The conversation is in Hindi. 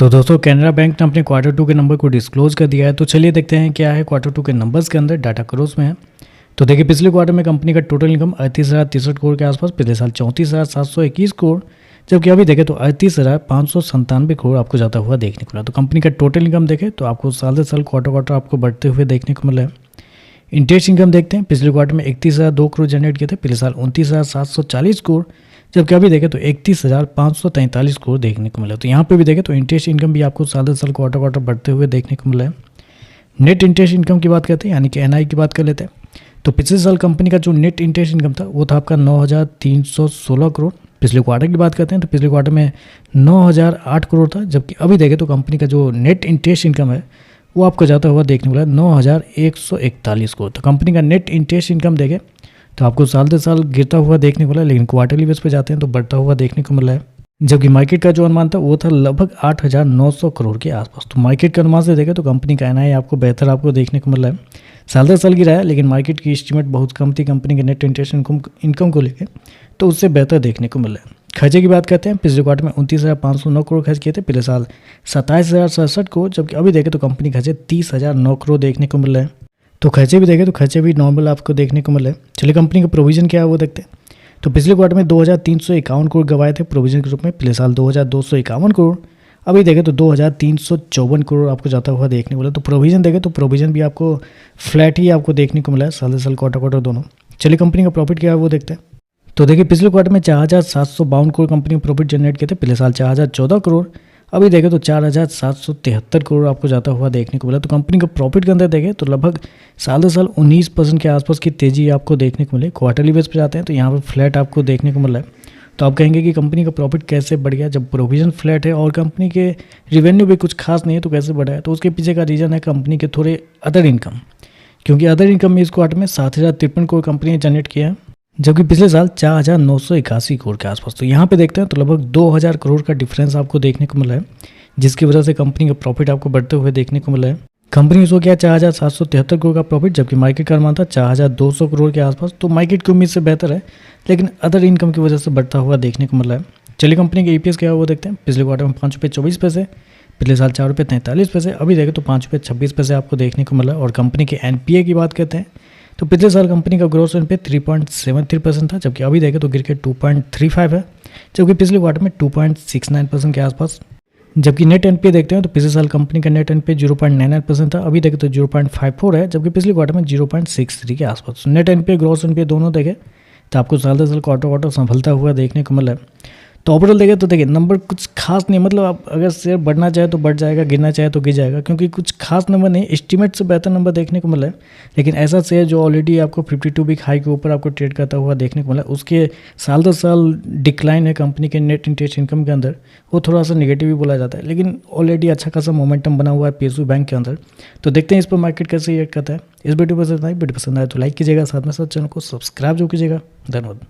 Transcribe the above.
तो दोस्तों कैनरा बैंक ने अपने Q2 के नंबर को डिस्क्लोज कर दिया है। तो चलिए देखते हैं क्या है Q2 के नंबर्स के अंदर, डाटा क्रोज में है। तो देखिए पिछले क्वार्टर में कंपनी का टोटल इनकम 38,063 करोड़ के आसपास, पिछले साल 34,721 करोड़, जबकि अभी देखें तो 38,597 करोड़ आपको जाता हुआ देखने को मिला। तो कंपनी का टोटल इनकम देखें तो आपको साल से साल क्वार्टर आपको बढ़ते हुए देखने को मिला है। इंटरेस्ट इनकम देखते हैं, पिछले क्वार्टर में 31,002 करोड़ जनरेट किए थे, पिछले साल 29,740 करोड़, जबकि अभी देखें तो 31,543 करोड़ देखने को मिला। तो यहाँ पे भी देखें तो इंटरेस्ट इनकम भी आपको साल साल क्वार्टर बढ़ते हुए देखने को मिला है। नेट इंटरेस्ट इनकम की बात करते हैं, यानी कि एनआई की बात कर लेते हैं। तो पिछले साल कंपनी का जो नेट इंटरेस्ट इनकम था वो था आपका 9,316 करोड़। पिछले क्वार्टर की बात करते हैं तो पिछले क्वार्टर में 9,008 करोड़ था, जबकि अभी देखें तो कंपनी का जो नेट इंटरेस्ट इनकम है वो आपको जाता हुआ देखने को मिला 9,141 करोड़। तो कंपनी का नेट इंटरेस्ट इनकम देखें तो आपको साल से साल गिरता हुआ देखने को मिला, लेकिन क्वार्टरली बेस पे जाते हैं तो बढ़ता हुआ देखने को मिला है। जबकि मार्केट का जो अनुमान था वो था लगभग 8,900 करोड़ के आसपास। तो मार्केट के अनुमान से देखें तो कंपनी का एनआई आपको बेहतर आपको देखने को मिल रहा है, साल से साल गिरा है, लेकिन मार्केट की एस्टीमेट बहुत कम थी कंपनी के नेट इंटरेस्ट इनकम को लेकर, तो उससे बेहतर देखने को मिला है। खर्चे की बात करते हैं, पिछले क्वार्टर में 29,509 करोड़ खर्च किए थे, पिछले साल 27,067 करोड़, जबकि अभी देखें तो कंपनी खर्चे 30,009 करोड़ देखने को मिल रहे हैं। तो खर्चे भी देखें तो खर्चे भी नॉर्मल आपको देखने को मिले। चलिए कंपनी का प्रोविजन क्या है वो देखते हैं। तो पिछले क्वार्टर में 2,351 करोड़ गवाए थे प्रोविजन के रूप में, पिछले साल 2,251 करोड़, अभी देखें तो 2,354 करोड़ आपको जाता हुआ देखने को मिला। तो प्रोविजन देखें तो प्रोविजन भी आपको फ्लैट ही आपको देखने को मिला है साल से साल क्वार्टर दोनों। चलिए कंपनी का प्रॉफिट क्या है वो देखते हैं। तो देखिए पिछले क्वार्टर में 4,752 करोड़ कंपनी प्रॉफिट जनरेट किए थे, पिछले साल 4,014 करोड़, अभी देखें तो 4,773 करोड़ आपको जाता हुआ देखने को मिला। तो कंपनी का प्रॉफिट के अंदर देखें तो लगभग साल से साल 19% के आसपास की तेजी आपको देखने को मिले। क्वार्टरली बेस पे जाते हैं तो यहाँ पर फ्लैट आपको देखने को मिला है। तो आप कहेंगे कि कंपनी का प्रॉफिट कैसे बढ़ गया, जब प्रोविजन फ्लैट है और कंपनी के रेवेन्यू भी कुछ खास नहीं है तो कैसे बढ़ा है। तो उसके पीछे का रीज़न है कंपनी के थोड़े अदर इनकम, क्योंकि अदर इनकम में इस क्वार्टर में 7,053 करोड़ कंपनी ने जनरेट किया है, जबकि पिछले साल 4,981 करोड़ के आसपास। तो यहाँ पे देखते हैं तो लगभग 2,000 करोड़ का डिफरेंस आपको देखने को मिला है, जिसकी वजह से कंपनी का प्रॉफिट आपको बढ़ते हुए देखने को मिला है। कंपनी उसको क्या 4,773 करोड़ का प्रॉफिट, जबकि मार्केट का अनुमान था 4,200 करोड़ के आसपास। तो मार्केट की उम्मीद से बेहतर है, लेकिन अदर इनकम की वजह से बढ़ता हुआ देखने को मिला है। चलिए कंपनी के ईपीएस क्या है वो देखते हैं। पिछले क्वार्टर में 5 रुपये 24 पैसे, पिछले साल 4 रुपये 43 पैसे, अभी देखें तो 5 रुपये 26 पैसे आपको देखने को मिला। और कंपनी के एनपीए की बात करते हैं तो पिछले साल कंपनी का ग्रोस एनपीए 3.73% था, जबकि अभी देखें तो गिर के 2.35 है, जबकि पिछले क्वार्टर में 2.69% के आसपास। जबकि नेट एनपीए देखते हैं तो पिछले साल कंपनी का नेट एनपीए 0.99% था, अभी देखें तो 0.54 है, जबकि पिछले क्वार्टर में 0.63 के आसपास। नेट एनपीए ग्रोस एनपीए दोनों देखें तो आपको साल से साल क्वार्टर संभलता हुआ देखने को मिला है। तो ओवरऑल देखें तो देखिए नंबर कुछ खास नहीं, मतलब आप अगर शेयर बढ़ना चाहे तो बढ़ जाएगा, गिरना चाहे तो गिर जाएगा, क्योंकि कुछ खास नंबर नहीं, एस्टीमेट से बेहतर नंबर देखने को मिला है। लेकिन ऐसा शेयर जो ऑलरेडी आपको 52 वीक हाई के ऊपर आपको ट्रेड करता हुआ देखने को मिला, उसके साल दर साल डिक्लाइन है कंपनी के नेट इंटरेस्ट इनकम के अंदर, वो थोड़ा सा नेगेटिव भी बोला जाता है, लेकिन ऑलरेडी अच्छा खासा मोमेंटम बना हुआ है पीएसयू बैंक के अंदर। तो देखते हैं इस पर मार्केट कैसे रिएक्ट करता है। इस वीडियो पसंद आए तो लाइक कीजिएगा, साथ में साथ चैनल को सब्सक्राइब जो कीजिएगा। धन्यवाद।